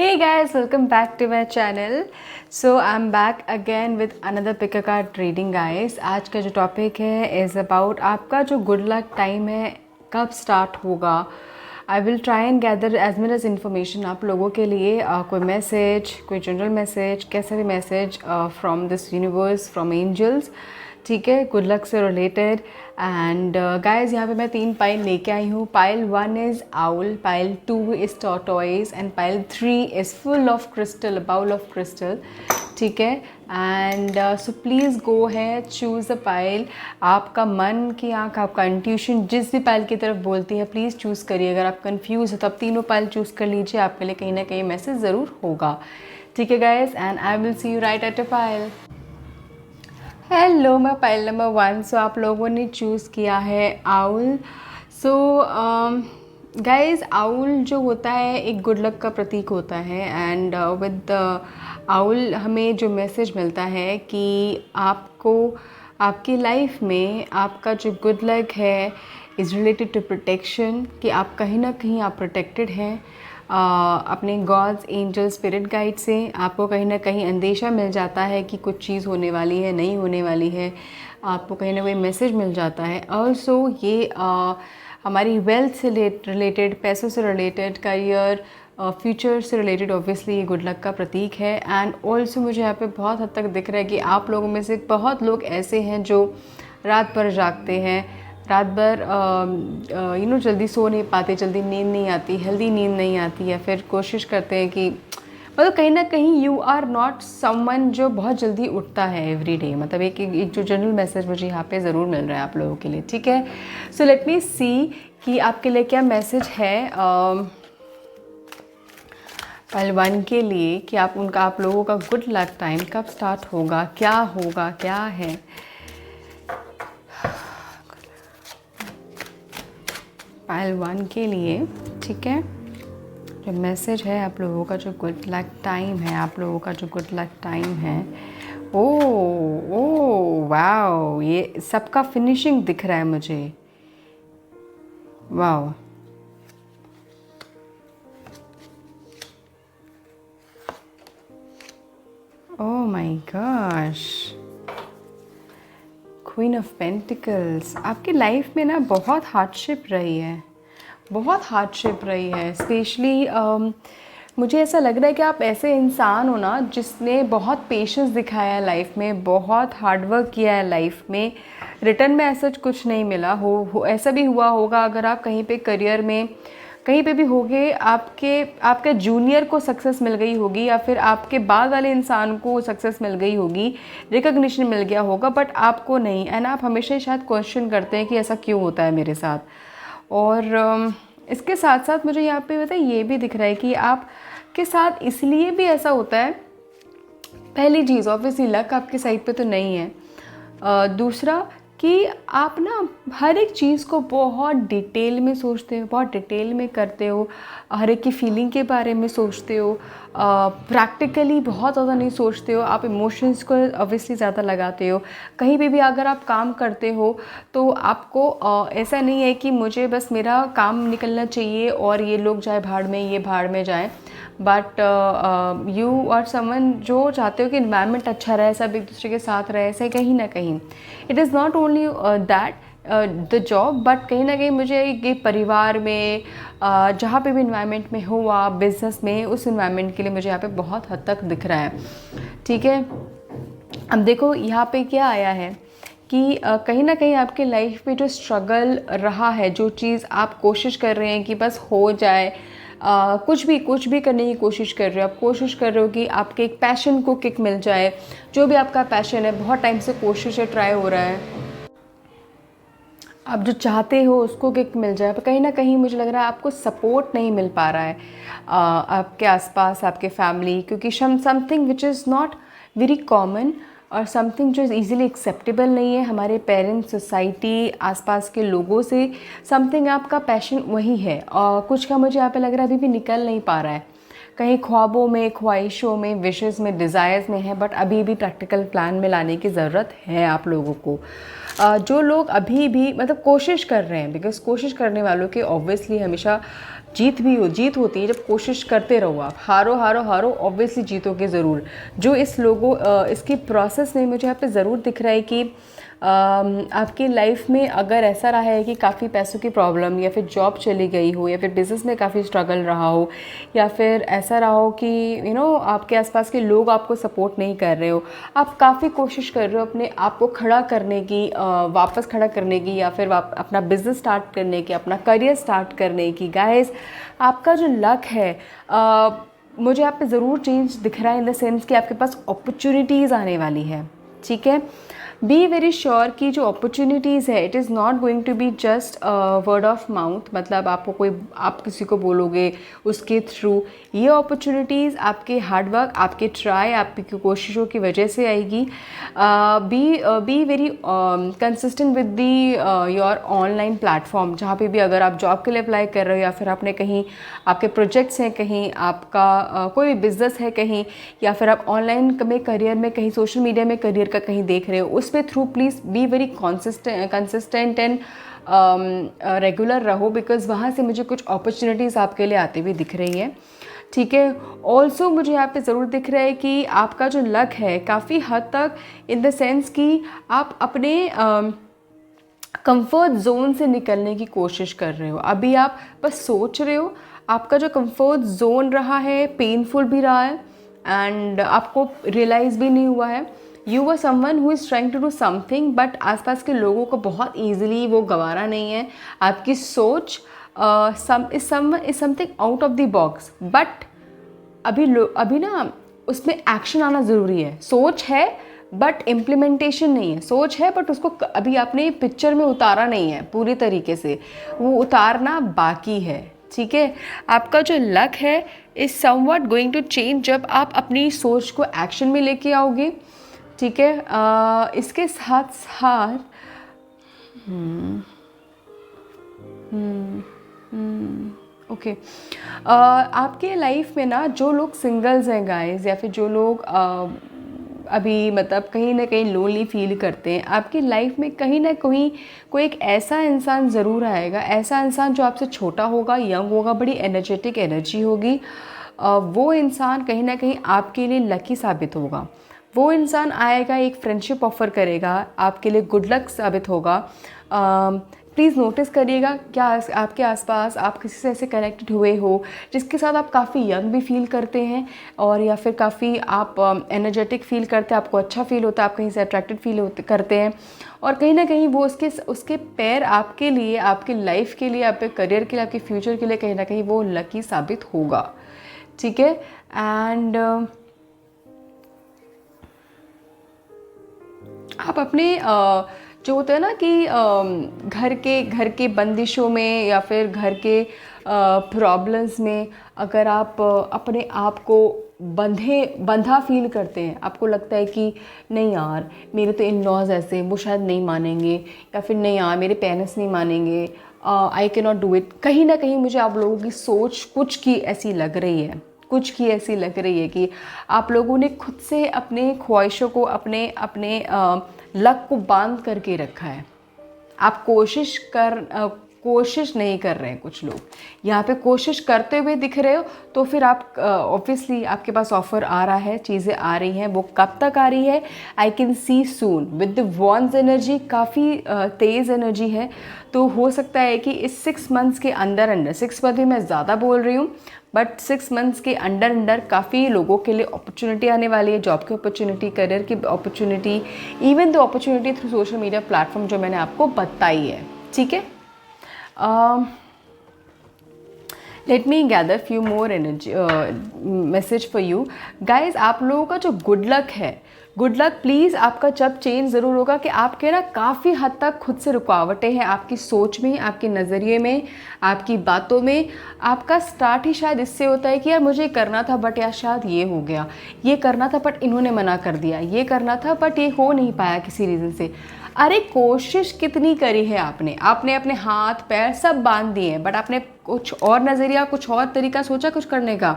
Hey guys, welcome back to my channel. So I'm back again with another pick a card reading guys. आज का जो topic है is about आपका जो good luck time है कब start होगा. I will try and gather as much as information आप लोगों के लिए कोई मैसेज, कोई जनरल मैसेज, कैसा भी message from this universe, from angels. ठीक है, गुड लक से रिलेटेड. एंड गाइज यहाँ पे मैं 3 पाइल लेके आई हूँ. Pile 1 is owl, pile 2 is tortoise and pile 3 is full of crystal, bowl of crystal. ठीक है, एंड सो प्लीज़ गो है, चूज़ अ पाइल. आपका मन की आँख, आपका इंट्यूशन जिस भी पाइल की तरफ बोलती है प्लीज़ चूज़ करिए. अगर आप कंफ्यूज हो तो आप तीनों पाइल चूज़ कर लीजिए, आपके लिए कहीं ना कहीं मैसेज ज़रूर होगा. ठीक है guys, and I will see you right at a pile. Hello, मैं पाइल नंबर 1. सो आप लोगों ने चूज़ किया है आउल. सो गाइज, आउल जो होता है एक गुड लक का प्रतीक होता है. एंड विद आउल हमें जो मैसेज मिलता है कि आपको आपकी लाइफ में आपका जो गुड लक है इज़ रिलेटेड टू प्रोटेक्शन, कि आप कहीं ना कहीं आप प्रोटेक्टेड हैं अपने गॉड्स, एंजल, स्पिरिट गाइड से. आपको कहीं ना कहीं अंदेशा मिल जाता है कि कुछ चीज़ होने वाली है, नहीं होने वाली है. आपको कहीं ना कहीं मैसेज मिल जाता है. ऑल्सो ये हमारी वेल्थ से रिलेटेड, पैसों से रिलेटेड, करियर, फ्यूचर से रिलेटेड ऑब्वियसली ये गुड लक का प्रतीक है. एंड ऑल्सो मुझे यहाँ पे बहुत हद तक दिख रहा है कि आप लोगों में से बहुत लोग ऐसे हैं जो रात भर जागते हैं, रात भर जल्दी सो नहीं पाते, जल्दी नींद नहीं आती, हेल्दी नींद नहीं आती, या फिर कोशिश करते हैं कि मतलब कहीं ना कहीं यू आर नॉट समवन जो बहुत जल्दी उठता है एवरी डे. मतलब एक जो जनरल मैसेज मुझे यहाँ पे ज़रूर मिल रहा है आप लोगों के लिए. ठीक है, सो लेट मी सी कि आपके लिए क्या मैसेज है पाइल 1 के लिए, कि आप लोगों का गुड लक टाइम कब स्टार्ट होगा, क्या होगा, क्या है. पाइल 1 के लिए, ठीक है, जो मैसेज है आप लोगों का जो गुड लक टाइम है, आप लोगों का जो गुड लक टाइम है. ओ वाओ, ये सबका फिनिशिंग दिख रहा है मुझे. Wow, oh my gosh, queen of pentacles. आपकी लाइफ में ना बहुत हार्डशिप रही है, बहुत हार्डशिप रही है. स्पेशली मुझे ऐसा लग रहा है कि आप ऐसे इंसान हो ना जिसने बहुत पेशेंस दिखाया है लाइफ में, बहुत हार्डवर्क किया है लाइफ में. रिटर्न में ऐसा कुछ नहीं मिला हो ऐसा भी हुआ होगा अगर आप कहीं पे करियर में कहीं पे भी होगे, आपके जूनियर को सक्सेस मिल गई होगी, या फिर आपके बाद वाले इंसान को सक्सेस मिल गई होगी, रिकग्निशन मिल गया होगा, बट आपको नहीं. एंड आप हमेशा शायद क्वेश्चन करते हैं कि ऐसा क्यों होता है मेरे साथ. और इसके साथ साथ मुझे यहाँ पे पता है ये भी दिख रहा है कि आपके साथ इसलिए भी ऐसा होता है. पहली चीज़ ऑब्वियसली लक आपके साइड पे तो नहीं है. दूसरा कि आप ना हर एक चीज़ को बहुत डिटेल में सोचते हो, बहुत डिटेल में करते हो, हर एक की फीलिंग के बारे में सोचते हो, प्रैक्टिकली बहुत ज़्यादा नहीं सोचते हो. आप इमोशंस को ऑब्वियसली ज़्यादा लगाते हो. कहीं पे भी अगर आप काम करते हो तो आपको ऐसा नहीं है कि मुझे बस मेरा काम निकलना चाहिए और ये लोग जाए भाड़ में, ये भाड़ में जाए. बट यू आर समवन जो चाहते हो कि इन्वायरमेंट अच्छा रहे, सब एक दूसरे के साथ रहे, ऐसे कहीं ना कहीं. It is not only that the job, but कहीं ना कहीं मुझे ये परिवार में जहाँ पे भी इन्वायरमेंट में हो, आप बिज़नेस में, उस इन्वायरमेंट के लिए मुझे यहाँ पे बहुत हद तक दिख रहा है. ठीक है, अब देखो यहाँ पे क्या आया है कि कहीं ना कहीं आपके लाइफ में जो स्ट्रगल रहा है, जो चीज़ आप कोशिश कर रहे हैं कि बस हो जाए, कुछ भी करने की कोशिश कर रहे हो. आप कोशिश कर रहे हो कि आपके एक पैशन को किक मिल जाए. जो भी आपका पैशन है, बहुत टाइम से कोशिश है, ट्राई हो रहा है, आप जो चाहते हो उसको किक मिल जाए, पर कहीं ना कहीं मुझे लग रहा है आपको सपोर्ट नहीं मिल पा रहा है आपके आसपास, आपके फैमिली, क्योंकि something which is not very common और समथिंग जो इजीली एक्सेप्टेबल नहीं है हमारे पेरेंट्स, सोसाइटी, आसपास के लोगों से. समथिंग आपका पैशन वही है और कुछ का मुझे यहाँ पे लग रहा है अभी भी निकल नहीं पा रहा है. कहीं ख्वाबों में, ख्वाहिशों में, विशेज़ में, डिज़ायर्स में है, बट अभी भी प्रैक्टिकल प्लान में लाने की ज़रूरत है आप लोगों को. जो लोग अभी भी मतलब कोशिश कर रहे हैं, बिकॉज कोशिश करने वालों की ऑब्वियसली हमेशा जीत होती है। जब कोशिश करते रहो, आप हारो हारो हारो, ऑब्वियसली जीतोगे ज़रूर। जो इसकी प्रोसेस में मुझे यहाँ पे ज़रूर दिख रहा है कि आपकी लाइफ में अगर ऐसा रहा है कि काफ़ी पैसों की प्रॉब्लम, या फिर जॉब चली गई हो, या फिर बिज़नेस में काफ़ी स्ट्रगल रहा हो, या फिर ऐसा रहा हो कि आपके आसपास के लोग आपको सपोर्ट नहीं कर रहे हो, आप काफ़ी कोशिश कर रहे हो अपने आप को खड़ा करने की, वापस खड़ा करने की, या फिर अपना बिज़नेस स्टार्ट करने की, अपना करियर स्टार्ट करने की। गाइस, आपका जो लक है मुझे आप पे ज़रूर चेंज दिख रहा है, इन द सेंस कि आपके पास अपॉर्चुनिटीज़ आने वाली है। ठीक है, बी वेरी श्योर कि जो अपॉर्चुनिटीज़ है it is not going to be just word of mouth, मतलब आप किसी को बोलोगे उसके थ्रू। ये अपॉर्चुनिटीज़ आपके हार्डवर्क, आपके ट्राई, आपकी कोशिशों की वजह से आएगी। Be very consistent with the your online platform, जहाँ पे भी अगर आप जॉब के लिए अप्लाई कर रहे हो, या फिर आपने कहीं आपके प्रोजेक्ट्स हैं, कहीं आपका कोई बिज़नेस है कहीं, या फिर आप ऑनलाइन में करियर में कहीं सोशल मीडिया में करियर का कहीं देख रहे हो, उस पे through please be very consistent and regular रहो, बिकॉज वहाँ से मुझे कुछ अपॉर्चुनिटीज़ आपके लिए आती हुई दिख रही है। ठीक है, ऑल्सो मुझे यहाँ पे ज़रूर दिख रहा है कि आपका जो लक है काफ़ी हद तक इन द सेंस कि आप अपने कंफर्ट जोन से निकलने की कोशिश कर रहे हो। अभी आप बस सोच रहे हो, आपका जो कंफर्ट जोन रहा है पेनफुल भी रहा है, एंड आपको रियलाइज़ भी नहीं हुआ है। You were someone who is trying to do something, but आसपास के लोगों को बहुत ईजिली वो गवारा नहीं है। आपकी सोच is something out of the box, but अभी ना उसमें एक्शन आना ज़रूरी है। सोच है बट इम्प्लीमेंटेशन नहीं है। सोच है बट उसको अभी आपने पिक्चर में उतारा नहीं है पूरी तरीके से, वो उतारना बाकी है। ठीक है, आपका जो लक है is somewhat going to change जब आप अपनी सोच को एक्शन में लेके आओगे। ठीक है, इसके साथ साथ ओके, आपके लाइफ में ना जो लोग सिंगल्स हैं गाइस, या फिर जो लोग अभी मतलब कहीं ना कहीं लोनली फील करते हैं, आपकी लाइफ में कहीं ना कहीं कोई एक ऐसा इंसान ज़रूर आएगा, ऐसा इंसान जो आपसे छोटा होगा, यंग होगा, बड़ी एनर्जेटिक एनर्जी होगी। वो इंसान कहीं ना कहीं आपके लिए लकी साबित होगा। वो इंसान आएगा, एक फ्रेंडशिप ऑफ़र करेगा, आपके लिए गुड लक साबित होगा। प्लीज़ नोटिस करिएगा, क्या आपके आसपास आप किसी से ऐसे कनेक्टेड हुए हो जिसके साथ आप काफ़ी यंग भी फील करते हैं, और या फिर काफ़ी आप एनर्जेटिक फील करते हैं, आपको अच्छा फील होता है, आप कहीं से अट्रैक्टेड फील करते हैं, और कहीं ना कहीं वो उसके पैर आपके लिए, आपकी लाइफ के लिए, आपके करियर के लिए, आपके फ्यूचर के लिए कहीं ना कहीं वो लकी साबित होगा। ठीक है, एंड आप अपने जो होता है ना कि घर के बंदिशों में, या फिर घर के प्रॉब्लम्स में अगर आप अपने आप को बंधा फील करते हैं, आपको लगता है कि नहीं यार मेरे तो इन लॉज ऐसे, वो शायद नहीं मानेंगे, या फिर नहीं यार मेरे पेरेंट्स नहीं मानेंगे, I can not do it, कहीं ना कहीं मुझे आप लोगों की सोच कुछ की ऐसी लग रही है कि आप लोगों ने खुद से अपने ख्वाहिशों को, अपने लक को बांध करके रखा है। आप कोशिश नहीं कर रहे हैं। कुछ लोग यहाँ पे कोशिश करते हुए दिख रहे हो, तो फिर आप ऑब्वियसली आपके पास ऑफ़र आ रहा है, चीज़ें आ रही हैं। वो कब तक आ रही है, I can see soon. With the wands energy काफ़ी तेज़ एनर्जी है, तो हो सकता है कि इस 6 मंथ्स के अंदर 6 मंथ भी मैं ज़्यादा बोल रही हूँ, बट 6 मंथ्स के अंदर काफ़ी लोगों के लिए अपॉर्चुनिटी आने वाली है। जॉब की अपॉर्चुनिटी, करियर की opportunity, even the opportunity through social media platform जो मैंने आपको बताई है। ठीक है, late me gather few more energy message for you guys. आप लोगों का जो गुड लक है, गुड लक प्लीज़ आपका जब चेंज ज़रूर होगा कि आपके ना काफ़ी हद तक खुद से रुकावटें हैं आपकी सोच में, आपके नज़रिए में, आपकी बातों में। आपका स्टार्ट ही शायद इससे होता है कि यार मुझे करना था बट यार शायद ये हो गया, ये करना था बट इन्होंने मना कर दिया, ये करना था बट ये हो नहीं पाया किसी रीज़न से। अरे कोशिश कितनी करी है आपने अपने हाथ पैर सब बांध दिए हैं, बट आपने कुछ और नज़रिया, कुछ और तरीका सोचा कुछ करने का?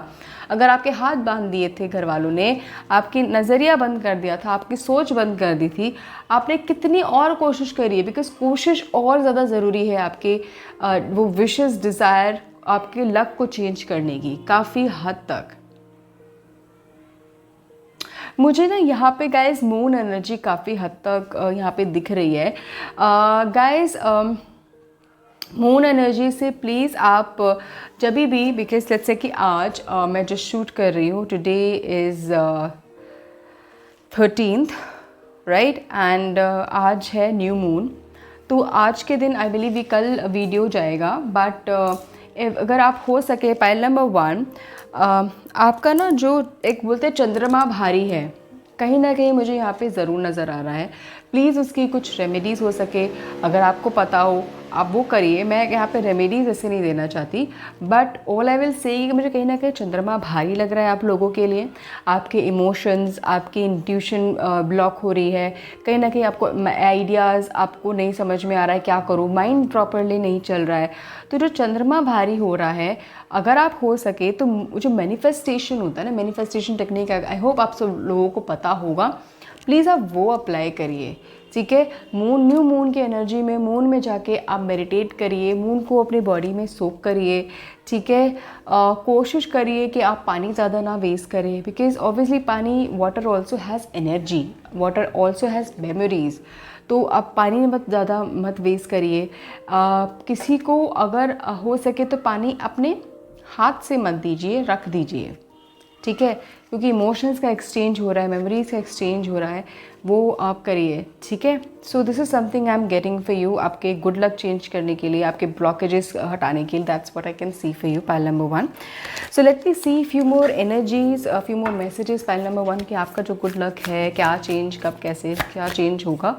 अगर आपके हाथ बांध दिए थे घर वालों ने, आपकी नज़रिया बंद कर दिया था, आपकी सोच बंद कर दी थी, आपने कितनी और कोशिश करी है? बिकॉज कोशिश और ज़्यादा ज़रूरी है आपके वो विशेस, डिज़ायर, आपके लक को चेंज करने की काफ़ी हद तक। मुझे ना यहाँ पे गाइस मून एनर्जी काफ़ी हद तक यहाँ पे दिख रही है गाइस। मून एनर्जी से प्लीज़ आप जब भी, बिकॉज लेट्स से कि आज मैं जो शूट कर रही हूँ, today is 13th right, and आज है न्यू मून। तो आज के दिन आई बिलीव कल वीडियो जाएगा, बट अगर आप हो सके, पाइल नंबर 1, आपका ना जो एक बोलते हैं चंद्रमा भारी है, कहीं ना कहीं मुझे यहाँ पे ज़रूर नज़र आ रहा है। प्लीज़ उसकी कुछ रेमेडीज़ हो सके, अगर आपको पता हो आप वो करिए। मैं यहाँ पे रेमेडीज़ ऐसे नहीं देना चाहती, but all I will say कि मुझे कहीं ना कहीं चंद्रमा भारी लग रहा है आप लोगों के लिए। आपके इमोशंस, आपकी इंट्यूशन ब्लॉक हो रही है, कहीं ना कहीं आपको आइडियाज़ आपको नहीं समझ में आ रहा है क्या करूँ, माइंड प्रॉपरली नहीं चल रहा है। तो जो चंद्रमा भारी हो रहा है, अगर आप हो सके तो जो मैनिफेस्टेशन होता है ना, मैनिफेस्टेशन टेक्निक, आई होप आप सब लोगों को पता होगा, प्लीज़ आप वो अप्लाई करिए, ठीक है। मून, न्यू मून की एनर्जी में, मून में जाके आप मेडिटेट करिए, मून को अपनी बॉडी में सोक करिए, ठीक है। कोशिश करिए कि आप पानी ज़्यादा ना वेस्ट करें, बिकॉज ऑब्वियसली पानी, water also has energy, water also has memories. तो आप पानी में ज़्यादा मत वेस्ट करिए। किसी को अगर हो सके तो पानी अपने हाथ से मत दीजिए, रख दीजिए, ठीक है, क्योंकि इमोशंस का एक्सचेंज हो रहा है, मेमोरीज का एक्सचेंज हो रहा है, वो आप करिए, ठीक है। So this is something I am getting for you, आपके गुड लक चेंज करने के लिए, आपके ब्लॉकेजेस हटाने के लिए। That's what I can C for you, pile number 1। So let me see few more energies, few more messages, pile number 1 कि आपका जो गुड लक है, क्या चेंज, कब, कैसे, क्या चेंज होगा।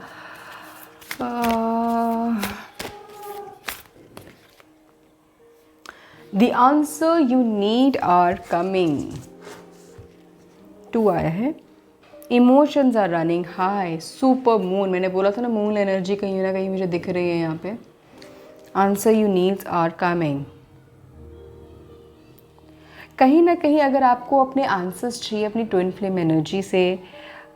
The answer you need are coming. 2 आया है। Emotions are running high. Super moon, मैंने बोला था ना मून एनर्जी कहीं ना कहीं मुझे दिख रही है यहाँ पे। Answer you needs are coming. कहीं ना कहीं अगर आपको अपने आंसर्स चाहिए अपनी ट्विन फ्लेम एनर्जी से,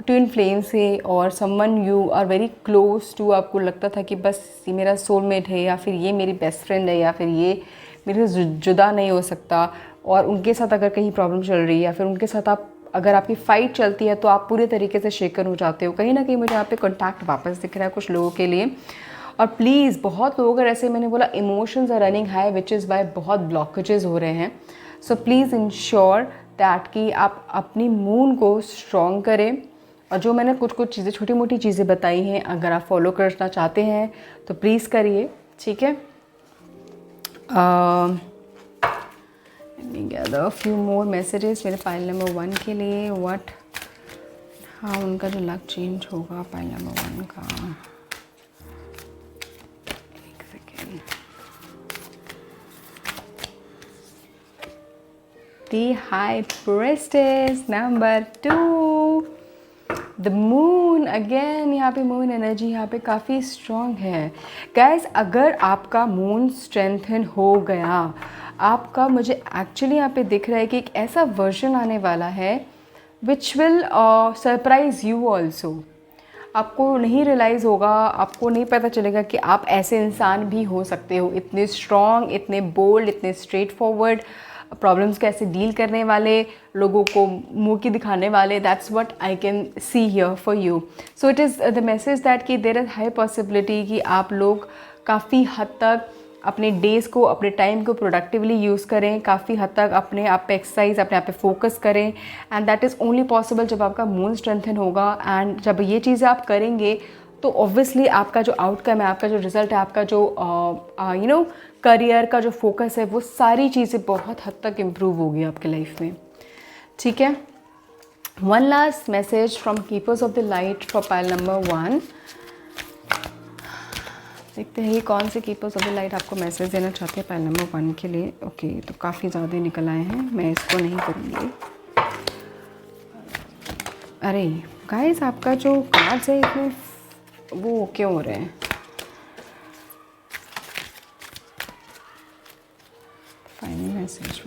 ट्विन फ्लेम से, और someone you are very close to, आपको लगता था कि बस ये मेरा सोलमेट है, या फिर ये मेरी बेस्ट फ्रेंड है, या फिर ये मेरे से जुदा नहीं हो सकता, और उनके साथ अगर कहीं प्रॉब्लम चल रही है, या फिर उनके साथ आप अगर आपकी फ़ाइट चलती है तो आप पूरे तरीके से शेकन हो जाते हो, कहीं ना कहीं मुझे यहाँ पे कॉन्टैक्ट वापस दिख रहा है कुछ लोगों के लिए। और प्लीज़, बहुत लोग अगर ऐसे, मैंने बोला emotions are running high, which is by बहुत ब्लॉकेजेस हो रहे हैं। सो प्लीज़ इंश्योर दैट कि आप अपनी मून को स्ट्रॉन्ग करें, और जो मैंने कुछ कुछ चीज़ें, छोटी मोटी चीज़ें बताई हैं, अगर आप फॉलो करना चाहते हैं तो प्लीज़ करिए, ठीक है। गैदर फ्यू मोर मैसेजेस मेरे पाइल नंबर 1 के लिए। व्हाट, हाँ, उनका जो लक चेंज होगा पाइल नंबर 1 का। एक second. The high प्रेस्टेस number 2, the moon again. यहाँ पे मून एनर्जी यहाँ पे काफ़ी स्ट्रॉन्ग है गाइज। अगर आपका मून स्ट्रेंथन हो गया, आपका, मुझे एक्चुअली यहाँ पे दिख रहा है कि एक ऐसा वर्जन आने वाला है which will surprise you also. आपको नहीं रियलाइज़ होगा, आपको नहीं पता चलेगा कि आप ऐसे इंसान भी हो सकते हो, इतने स्ट्रॉन्ग, इतने बोल्ड, इतने स्ट्रेट फॉरवर्ड, प्रॉब्लम्स कैसे डील करने वाले, लोगों को मुँह की दिखाने वाले। That's what I can see here for you. So it is the message that कि देयर इज़ हाई पॉसिबिलिटी कि आप लोग काफ़ी हद तक अपने डेज़ को, अपने टाइम को प्रोडक्टिवली यूज़ करें, काफ़ी हद तक अपने आप पे एक्सरसाइज, अपने आप पे फोकस करें, and that is only possible जब आपका मून स्ट्रेंथन होगा। एंड जब ये चीज़ें आप करेंगे तो ऑब्वियसली आपका जो आउटकम है, आपका जो रिज़ल्ट है, आपका जो यू नो करियर का जो फोकस है, वो सारी चीज़ें बहुत हद तक इम्प्रूव होगी आपके लाइफ में, ठीक है। One last message from keepers of the light for pile number 1। देखते हैं ये कौन से कीपर्स ऑफ द लाइट आपको मैसेज देना चाहते हैं पाइल नंबर 1 के लिए। ओके, तो काफ़ी ज़्यादा निकल आए हैं, मैं इसको नहीं करूँगी। अरे गाइस, आपका जो कार्ड्स है इसमें वो क्यों हो रहे हैं? Final message.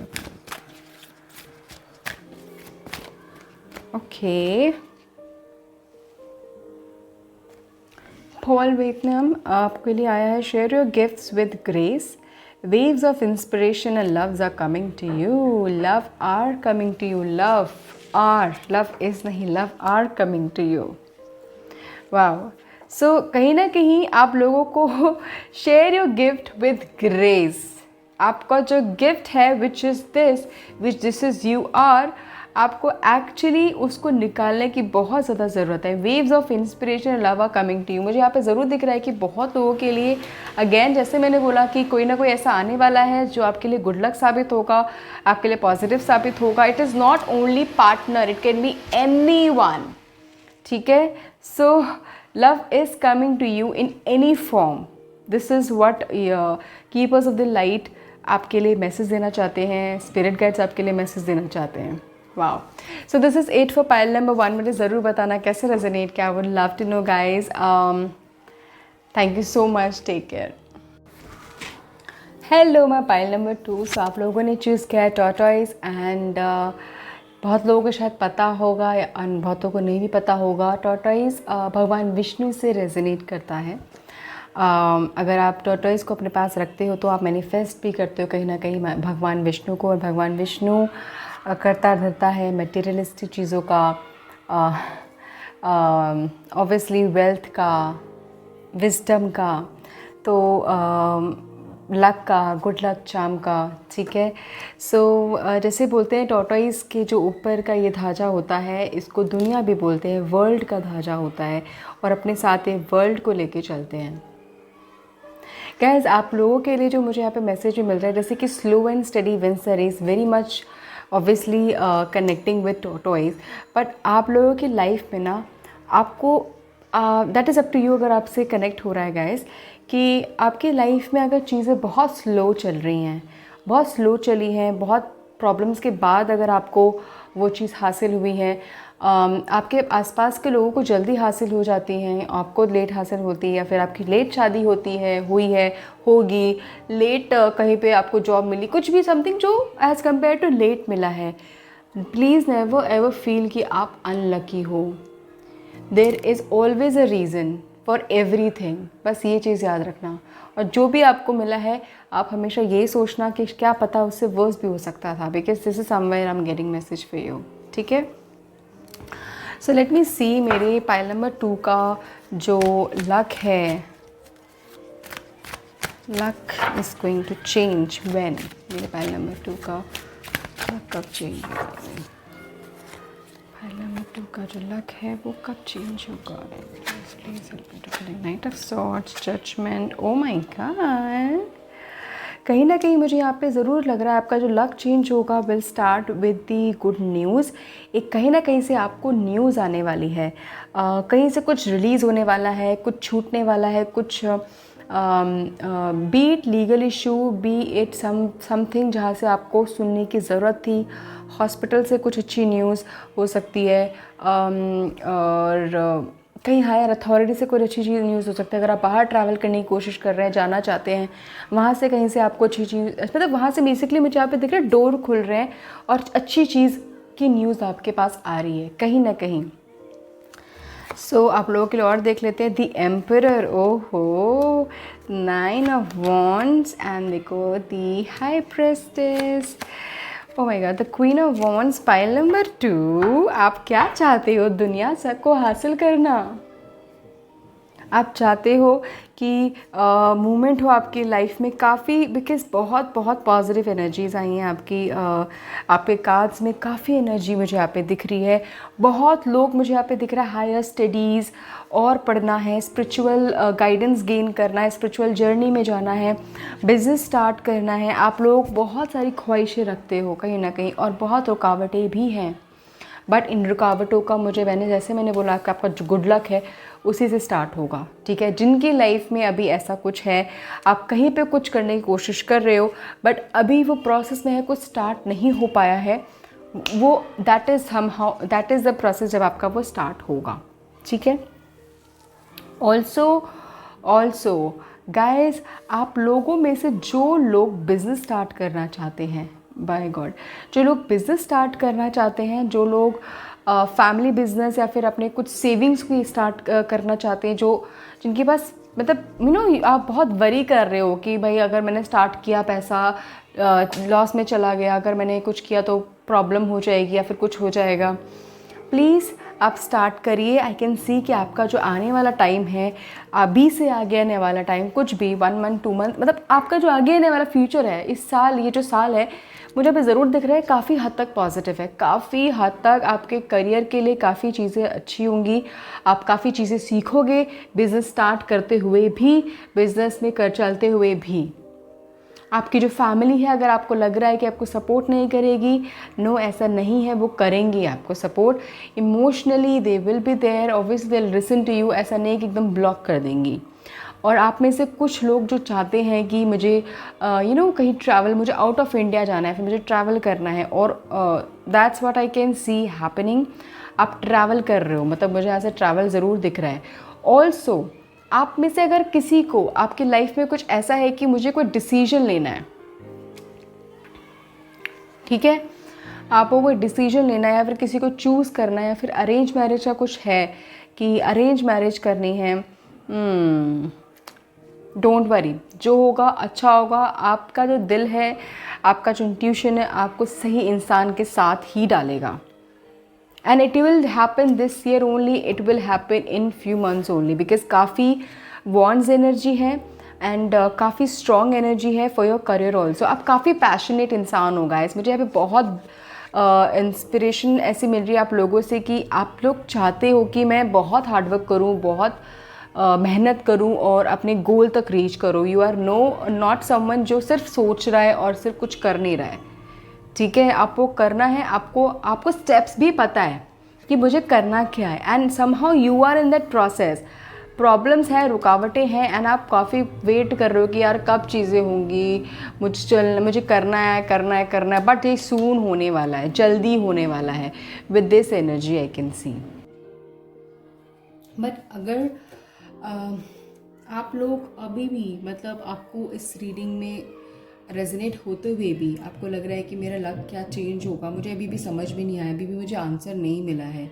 Okay, Paul Vietnam आपके लिए आया है, share your gifts with grace, waves of inspiration and loves are coming to you, love are coming to you, love is नहीं, love are coming to you। वाह, सो कहीं ना कहीं आप लोगों को share your gift with grace, आपका जो गिफ्ट है which this is you are, आपको एक्चुअली उसको निकालने की बहुत ज़्यादा ज़रूरत है। Waves of inspiration love are coming to you, मुझे यहाँ पे ज़रूर दिख रहा है कि बहुत लोगों के लिए अगेन जैसे मैंने बोला कि कोई ना कोई ऐसा आने वाला है जो आपके लिए गुड लक साबित होगा, आपके लिए पॉजिटिव साबित होगा। It is not only partner, it can be anyone, ठीक है। So love is coming to you in any form. This is what keepers of the light आपके लिए मैसेज देना चाहते हैं, स्पिरिट गाइड्स आपके लिए मैसेज देना चाहते हैं। Wow, so this is 8 for pile number 1। मुझे ज़रूर बताना कैसे रेजोनेट किया, I would love to know guys. Thank you so much, take care. Hello, मैं पाइल नंबर 2। सो आप लोगों ने चूज़ किया है टॉर्टॉइज एंड बहुत लोगों को शायद पता होगा या बहुतों को नहीं भी पता होगा। टॉर्टॉइज भगवान विष्णु से रेजोनेट करता है। अगर आप टॉर्टॉइज को अपने पास रखते हो तो आप मैनिफेस्ट भी करते हो कहीं ना कहीं भगवान विष्णु को, और भगवान विष्णु करता धरता है मटेरियलिस्टिक चीज़ों का, ऑब्वियसली वेल्थ का, विजडम का, तो लक का, गुड लक चार्म का, ठीक है। सो जैसे बोलते हैं टॉर्टॉइज के जो ऊपर का ये धाजा होता है, इसको दुनिया भी बोलते हैं, वर्ल्ड का धाजा होता है, और अपने साथ ये वर्ल्ड को लेके चलते हैं। गाइस, आप लोगों के लिए जो मुझे यहाँ पे मैसेज भी मिल रहा है, जैसे कि slow and steady wins the race, very much obviously connecting with tortoise. But आप लोगों की लाइफ में ना आपको that is up to you, अगर आपसे कनेक्ट हो रहा है गाइस, कि आपकी लाइफ में अगर चीज़ें बहुत स्लो चल रही हैं, बहुत स्लो चली हैं, बहुत प्रॉब्लम्स के बाद अगर आपको वो चीज़ हासिल हुई है, आपके आसपास के लोगों को जल्दी हासिल हो जाती हैं, आपको लेट हासिल होती है, या फिर आपकी लेट शादी होती है, हुई है, होगी, लेट कहीं पे आपको जॉब मिली, कुछ भी समथिंग जो एज़ कम्पेयर टू लेट मिला है, प्लीज़ नेवर एवर फील कि आप अनलकी हो। There is always a reason for everything, बस ये चीज़ याद रखना। और जो भी आपको मिला है, आप हमेशा ये सोचना कि क्या पता उससे वर्स भी हो सकता था, because this is somewhere I am getting message for you, ठीक है। सो लेट मी सी, मेरे पाइल नंबर 2 का जो लक है, luck is going to change when, मेरे पाइल नंबर 2 का लक कब चेंज होगा, पाइल नंबर 2 का जो लक है वो कब चेंज होगा। Please help me to connect knight of swords, judgment, oh my God. कहीं ना कहीं मुझे यहाँ पे ज़रूर लग रहा है आपका जो लक चेंज होगा will start with the good news. एक कहीं ना कहीं से आपको न्यूज़ आने वाली है, कहीं से कुछ रिलीज़ होने वाला है, कुछ छूटने वाला है, कुछ B it legal issue, B it something जहाँ से आपको सुनने की ज़रूरत थी, हॉस्पिटल से कुछ अच्छी न्यूज़ हो सकती है, और कहीं हायर अथॉरिटी से कोई अच्छी चीज़ न्यूज़ हो सकती है। अगर आप बाहर ट्रैवल करने की कोशिश कर रहे हैं, जाना चाहते हैं, वहाँ से कहीं से आपको अच्छी चीज़, मतलब वहाँ से बेसिकली मुझे यहाँ पे दिख रहा है डोर खुल रहे हैं और अच्छी चीज़ की न्यूज़ आपके पास आ रही है कहीं ना कहीं। सो आप लोगों के लिए और देख लेते हैं। द एम्परर, ओहो, 9 ऑफ वॉन्ड्स एंड देखो the high प्रेस्टेस, O my God, the queen of wands, pile number 2। आप क्या चाहते हो? दुनिया सबको हासिल करना। आप चाहते हो कि मूवमेंट हो आपकी लाइफ में काफ़ी, बिकॉज बहुत बहुत पॉजिटिव एनर्जीज़ आई हैं आपकी, आपके कार्ड्स में काफ़ी एनर्जी मुझे यहाँ पे दिख रही है। बहुत लोग मुझे यहाँ पे दिख रहा है हायर स्टडीज़ और पढ़ना है, स्पिरिचुअल गाइडेंस गेन करना है, स्पिरिचुअल जर्नी में जाना है, बिज़नेस स्टार्ट करना है। आप लोग बहुत सारी ख्वाहिशें रखते हो कहीं ना कहीं, और बहुत रुकावटें भी हैं, बट इन रुकावटों का जैसे मैंने बोला कि आपका जो गुड लक है उसी से स्टार्ट होगा, ठीक है। जिनकी लाइफ में अभी ऐसा कुछ है, आप कहीं पे कुछ करने की कोशिश कर रहे हो बट अभी वो प्रोसेस में है, कुछ स्टार्ट नहीं हो पाया है, वो दैट इज़ द प्रोसेस जब आपका वो स्टार्ट होगा, ठीक है। ऑल्सो गाइस, आप लोगों में से जो लोग बिज़नेस स्टार्ट करना चाहते हैं, बाय गॉड, जो लोग बिज़नेस स्टार्ट करना चाहते हैं, जो लोग फैमिली बिजनेस या फिर अपने कुछ सेविंग्स भी स्टार्ट करना चाहते हैं, जो जिनके पास मतलब आप बहुत वरी कर रहे हो कि भाई अगर मैंने स्टार्ट किया पैसा लॉस में चला गया, अगर मैंने कुछ किया तो प्रॉब्लम हो जाएगी या फिर कुछ हो जाएगा। प्लीज़ आप स्टार्ट करिए। आई कैन सी कि आपका जो आने वाला टाइम है, अभी से आगे आने वाला टाइम, कुछ भी 1 मंथ 2 मंथ, मतलब आपका जो आगे आने वाला फ्यूचर है, इस साल, ये जो साल है, मुझे अभी ज़रूर दिख रहा है काफ़ी हद तक पॉजिटिव है। काफ़ी हद तक आपके करियर के लिए काफ़ी चीज़ें अच्छी होंगी, आप काफ़ी चीज़ें सीखोगे, बिज़नेस स्टार्ट करते हुए भी, बिज़नेस में कर चलते हुए भी। आपकी जो फैमिली है, अगर आपको लग रहा है कि आपको सपोर्ट नहीं करेगी, नो, ऐसा नहीं है, वो करेंगी आपको support. Emotionally they will be there, obviously they will listen to you. ऐसा नहीं कि एकदम ब्लॉक कर देंगी। और आप में से कुछ लोग जो चाहते हैं कि मुझे कहीं ट्रैवल, मुझे आउट ऑफ इंडिया जाना है, फिर मुझे ट्रैवल करना है, और that's what I can C happening. आप ट्रैवल कर रहे हो, मतलब मुझे ऐसा ट्रैवल ज़रूर दिख रहा है। ऑल्सो आप में से अगर किसी को आपकी लाइफ में कुछ ऐसा है कि मुझे कोई डिसीजन लेना है, ठीक है, आपको कोई डिसीजन लेना है या फिर किसी को चूज़ करना है, या फिर अरेंज मैरिज का कुछ है कि अरेंज मैरिज करनी है, डोंट वरी, जो होगा अच्छा होगा। आपका जो दिल है, आपका जो इंट्यूशन है, आपको सही इंसान के साथ ही डालेगा। And it will happen this year only, it will happen in few months only, because काफ़ी वॉन्ड्स एनर्जी है एंड काफ़ी स्ट्रॉन्ग एनर्जी है फॉर योर करियर ऑल्सो। आप काफ़ी पैशनेट इंसान हो गाइस। मुझे यहाँ पे बहुत इंस्पिरेशन ऐसी मिल रही है आप लोगों से कि आप लोग चाहते हो कि मैं बहुत हार्डवर्क करूँ, बहुत मेहनत करूं और अपने गोल तक रीच करूं। यू आर नॉट समवन जो सिर्फ सोच रहा है और सिर्फ कुछ कर नहीं रहा है, ठीक है। आपको करना है, आपको स्टेप्स भी पता है कि मुझे करना क्या है, and somehow you are in that process. Problems हैं, रुकावटें हैं, एंड आप काफ़ी वेट कर रहे हो कि यार कब चीज़ें होंगी, मुझे करना है, बट ये सून होने वाला है, जल्दी होने वाला है। With this energy I can C. But अगर आप लोग अभी भी, मतलब आपको इस रीडिंग में रेजोनेट होते हुए भी आपको लग रहा है कि मेरा लक क्या चेंज होगा, मुझे अभी भी समझ में नहीं आया, अभी भी मुझे आंसर नहीं मिला है,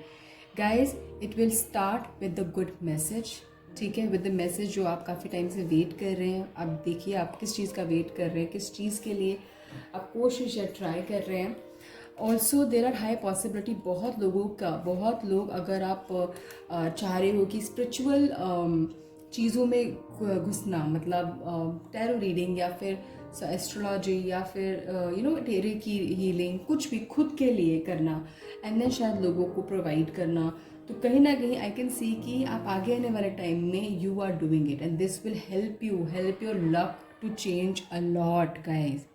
guys, it will start with the good message, ठीक है, विद द मैसेज जो आप काफ़ी टाइम से वेट कर रहे हैं। अब देखिए आप किस चीज़ का वेट कर रहे हैं, किस चीज़ के लिए आप कोशिश या ट्राई कर रहे हैं। Also there are high possibility, बहुत लोग अगर आप चाह रहे हो कि स्पिरिचुअल चीज़ों में घुसना, मतलब टैरो रीडिंग या फिर एस्ट्रोलॉजी या फिर टेरे की हीलिंग, कुछ भी खुद के लिए करना एंड देन शायद लोगों को प्रोवाइड करना, तो कहीं ना कहीं आई कैन सी कि आप आगे आने वाले टाइम में you are doing it, and this will help your luck to change a lot guys.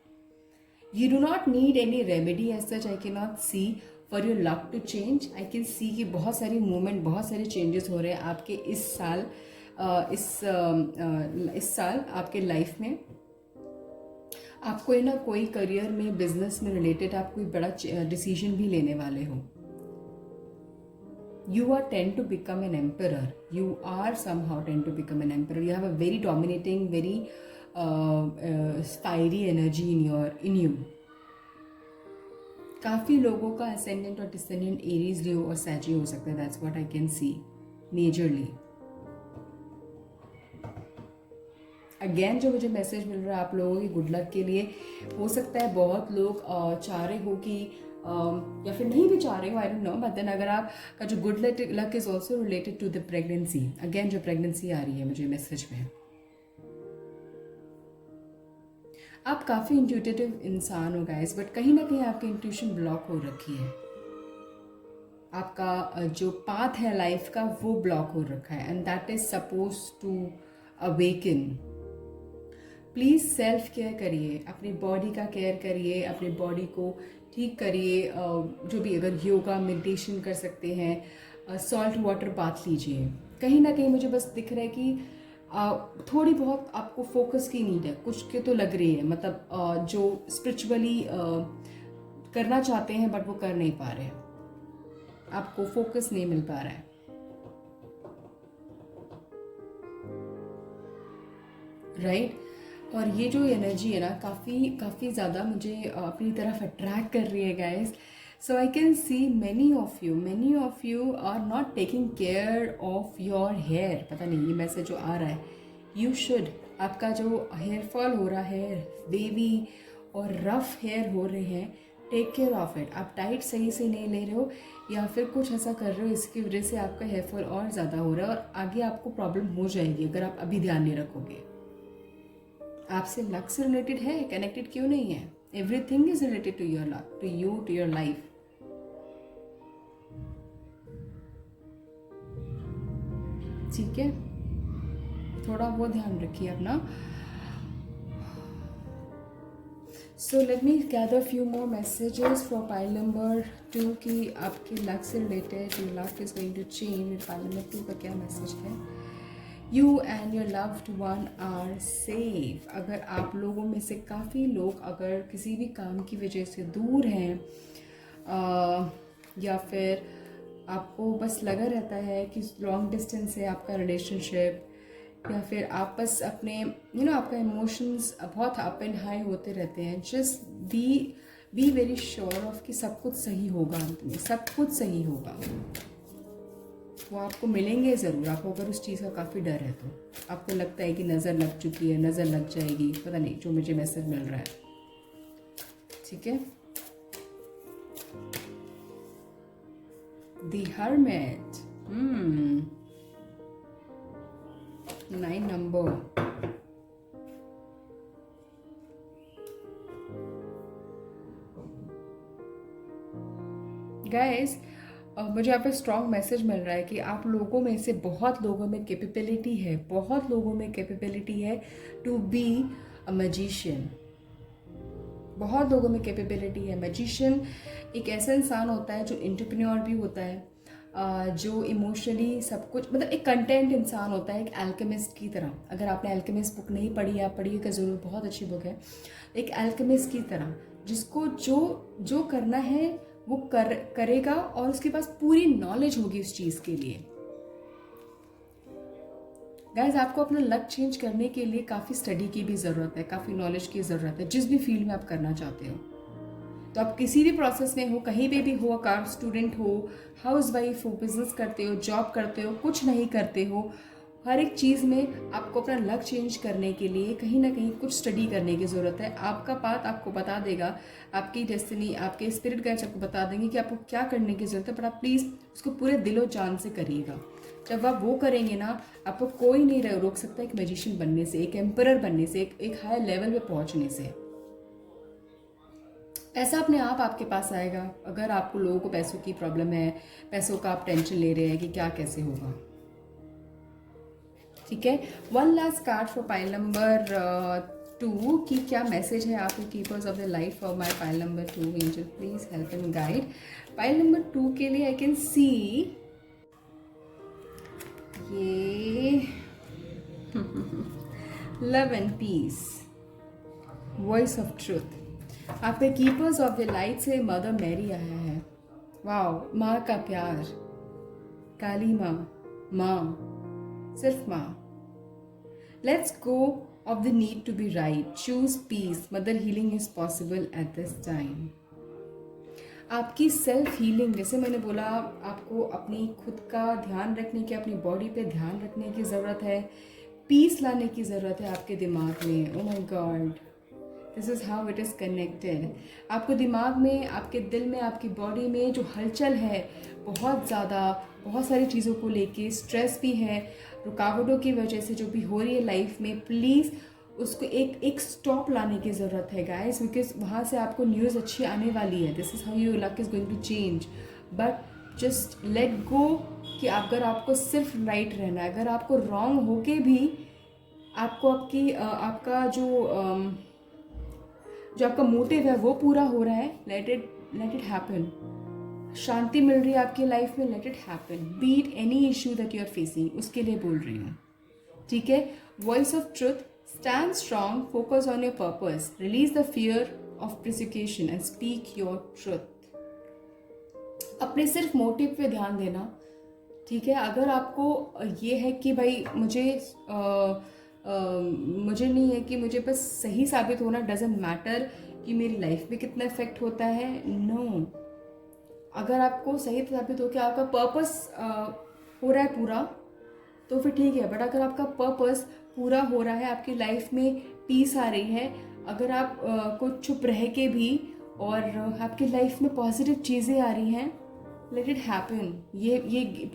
You do not need any remedy as such, I cannot see, for your luck to change. I can see कि बहुत सारी movement, बहुत सारे changes हो रहे हैं आपके इस साल आपके लाइफ में। आप कोई ना कोई करियर में, बिजनेस में रिलेटेड आप कोई बड़ा डिसीजन भी लेने वाले हो। You are tend to become an emperor. You are somehow tend to become an emperor. You have a very dominating, very fiery energy in you. काफ़ी लोगों का असेंडेंट और डिसेंडेंट एरीज लियो और सैजी हो सकता है, that's what I can C majorly. Again जो मुझे मैसेज मिल रहा है आप लोगों की गुड लक के लिए, हो सकता है बहुत लोग चाह रहे हो कि या फिर नहीं भी चाह रहे हो, I don't know, but then अगर आपका जो good luck is also related to the pregnancy. Again जो प्रेगनेंसी आ रही है मुझे मैसेज में, आप काफ़ी इंट्यूटिव इंसान हो गाइस, बट कहीं ना कहीं आपकी इंट्यूशन ब्लॉक हो रखी है। आपका जो पाथ है लाइफ का वो ब्लॉक हो रखा है, and that is suppose to awaken. Please self care करिए, अपनी बॉडी का केयर करिए, अपनी बॉडी को ठीक करिए। जो भी अगर योगा मेडिटेशन कर सकते हैं, सॉल्ट वाटर बाथ लीजिए। कहीं ना कहीं मुझे बस दिख रहा है कि थोड़ी बहुत आपको फोकस की नीड है, कुछ के तो लग रही है, मतलब जो स्पिरिचुअली करना चाहते हैं बट वो कर नहीं पा रहे हैं, आपको फोकस नहीं मिल पा रहा है। राइट। और ये जो एनर्जी है ना काफ़ी ज़्यादा मुझे अपनी तरफ अट्रैक्ट कर रही है guys. So I can see many of you are not taking care of your hair. पता नहीं ये मैसेज जो आ रहा है, यू शुड। आपका जो हेयर फॉल हो रहा है, वेवी और रफ हेयर हो रहे हैं, टेक केयर ऑफ इट। आप डाइट सही से नहीं ले रहे हो या फिर कुछ ऐसा कर रहे हो इसकी वजह से आपका हेयर फॉल और ज़्यादा हो रहा है और आगे आपको प्रॉब्लम हो जाएगी अगर आप अभी ध्यान नहीं रखोगे। आपसे लक से रिलेटेड है, कनेक्टेड क्यों नहीं है? Everything is related to your luck, to you, to your life. ठीक है, थोड़ा वो ध्यान रखिए अपना। So let me gather few more messages for pile number 2 कि आपके लक से related your luck is going to change. Pile number 2 का क्या मैसेज है? You and your loved one are safe. अगर आप लोगों में से काफ़ी लोग अगर किसी भी काम की वजह से दूर हैं या फिर आपको बस लगा रहता है कि लॉन्ग डिस्टेंस है आपका रिलेशनशिप, या फिर आप बस अपने आपका इमोशंस बहुत अप एंड हाई होते रहते हैं, just be very sure of कि सब कुछ सही होगा, अंत में सब कुछ सही होगा। वो आपको मिलेंगे ज़रूर। आपको अगर उस चीज़ का काफ़ी डर है तो आपको लगता है कि नज़र लग चुकी है, नज़र लग जाएगी, पता नहीं जो मुझे मैसेज मिल रहा है। ठीक है, द हर्मिट, 9 नंबर। गाइस मुझे यहाँ पे स्ट्रॉन्ग मैसेज मिल रहा है कि आप लोगों में से बहुत लोगों में कैपेबिलिटी है, बहुत लोगों में कैपेबिलिटी है टू बी अ मैजिशियन। बहुत लोगों में कैपेबिलिटी है। मैजिशियन एक ऐसा इंसान होता है जो एंटरप्रेन्योर भी होता है, जो इमोशनली सब कुछ मतलब एक कंटेंट इंसान होता है, एक अल्केमिस्ट की तरह। अगर आपने अल्केमिस्ट बुक नहीं पढ़ी, आप पढ़िएगा ज़रूर, बहुत अच्छी बुक है। एक अल्केमिस्ट की तरह जिसको जो करना है वो करेगा और उसके पास पूरी नॉलेज होगी उस चीज़ के लिए। गाइज आपको अपना लक चेंज करने के लिए काफ़ी स्टडी की भी ज़रूरत है, काफ़ी नॉलेज की ज़रूरत है, जिस भी फील्ड में आप करना चाहते हो। तो आप किसी भी प्रोसेस में हो, कहीं पे भी हो, कार स्टूडेंट हो, हाउस वाइफ हो, बिजनेस करते हो, जॉब करते हो, कुछ नहीं करते हो, हर एक चीज़ में आपको अपना लक चेंज करने के लिए कहीं ना कहीं कुछ स्टडी करने की ज़रूरत है। आपका पाथ आपको बता देगा, आपकी डेस्टिनी, आपके स्पिरिट गाइड्स आपको बता देंगे कि आपको क्या करने की ज़रूरत है, पर आप प्लीज़ उसको पूरे दिलो जान से करिएगा। जब आप वो करेंगे ना, आपको कोई नहीं रोक सकता एक मैजिशियन बनने से, एक एम्परर बनने से, एक हाई लेवल पे पहुंचने से। पैसा अपने आप आपके पास आएगा। अगर आपको लोगों को पैसों की प्रॉब्लम है, पैसों का आप टेंशन ले रहे हैं कि क्या कैसे होगा, ठीक है। One last card for pile number 2 की क्या मैसेज है आपको keepers of the light for my pile number 2। Angel please help and guide. Pile number 2 के लिए आई कैन सी ये love and peace, voice of truth. आपके keepers of the light से mother Mary आया है। Wow, माँ का प्यार, काली माँ, माँ, सिर्फ माँ। Let's go of the need to be right, choose peace, mother healing is possible at this time. आपकी सेल्फ हीलिंग, जैसे मैंने बोला, आपको अपनी खुद का ध्यान रखने की, अपनी बॉडी पे ध्यान रखने की ज़रूरत है, पीस लाने की ज़रूरत है आपके दिमाग में। ओ my God, this is how it is connected. आपको दिमाग में, आपके दिल में, आपकी बॉडी में जो हलचल है बहुत ज़्यादा, बहुत सारी चीज़ों को लेके स्ट्रेस भी है, रुकावटों की वजह से जो भी हो रही है लाइफ में, प्लीज़ उसको एक स्टॉप लाने की ज़रूरत है गाइस, बिकॉज वहाँ से आपको न्यूज़ अच्छी आने वाली है। This is how your luck is going to change. But just let go कि अगर आपको सिर्फ राइट रहना है, अगर आपको रॉन्ग होके भी आपको आपका जो आपका मोटिव है वो पूरा हो रहा है, लेट इट हैपन। शांति मिल रही है आपकी लाइफ में, let it happen. Beat any issue that you are facing, उसके लिए बोल रही हूँ, ठीक है। Voice of truth, stand strong, focus on your purpose, release the fear of persecution and speak your truth. अपने सिर्फ मोटिव पे ध्यान देना, ठीक है। अगर आपको ये है कि भाई मुझे मुझे नहीं है कि मुझे बस सही साबित होना डजेंट मैटर कि मेरी लाइफ में कितना इफेक्ट होता है। नो, अगर आपको सही साबित हो कि आपका पर्पस हो रहा है पूरा, तो फिर ठीक है। बट अगर आपका पर्पस पूरा हो रहा है, आपकी लाइफ में पीस आ रही है, अगर आप कुछ चुप रह के भी और आपकी लाइफ में पॉजिटिव चीज़ें आ रही हैं, लेट इट हैपन। ये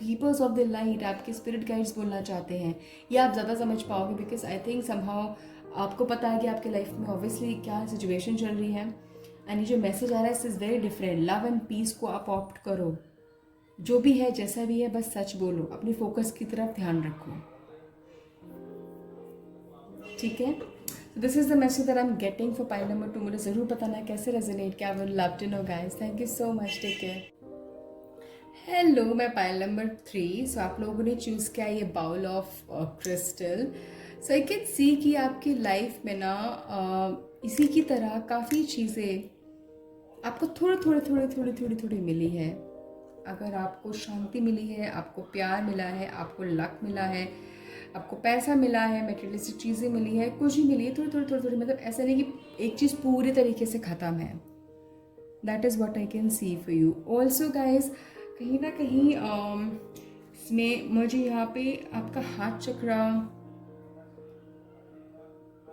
पीपल्स ऑफ द लाइट, आपके स्पिरिट गाइड्स बोलना चाहते हैं। ये आप ज़्यादा समझ पाओगे, बिकॉज आई थिंक समहाउ आपको पता है कि आपकी लाइफ में ऑब्वियसली क्या सिचुएशन चल रही है। एंड ये जो मैसेज आ रहा है इस is very different. Love and peace को आप ऑप्ट करो। जो भी है, जैसा भी है, बस सच बोलो, अपनी फोकस की तरफ ध्यान रखो, ठीक है। This is the message that I am getting for pile number 2। मुझे ज़रूर बताना है कैसे रेजोनेट किया। I would love to know guys. Thank you so much, take care. Hello, मैं पाइल नंबर 3। सो आप लोगों ने चूज़ किया ये bowl of crystal. So I can see कि आपकी लाइफ में ना इसी की तरह काफ़ी चीज़ें आपको थोड़ी मिली है। अगर आपको शांति मिली है, आपको प्यार मिला है, आपको लक मिला है, आपको पैसा मिला है, मटेरियलिस्टिक चीज़ें मिली है, कुछ ही मिली है, थोड़ी, मतलब ऐसा नहीं कि एक चीज़ पूरी तरीके से ख़त्म है। That is what I can C for you also guys. कहीं ना कहीं इसमें मुझे यहाँ पे आपका हाथ चक्रा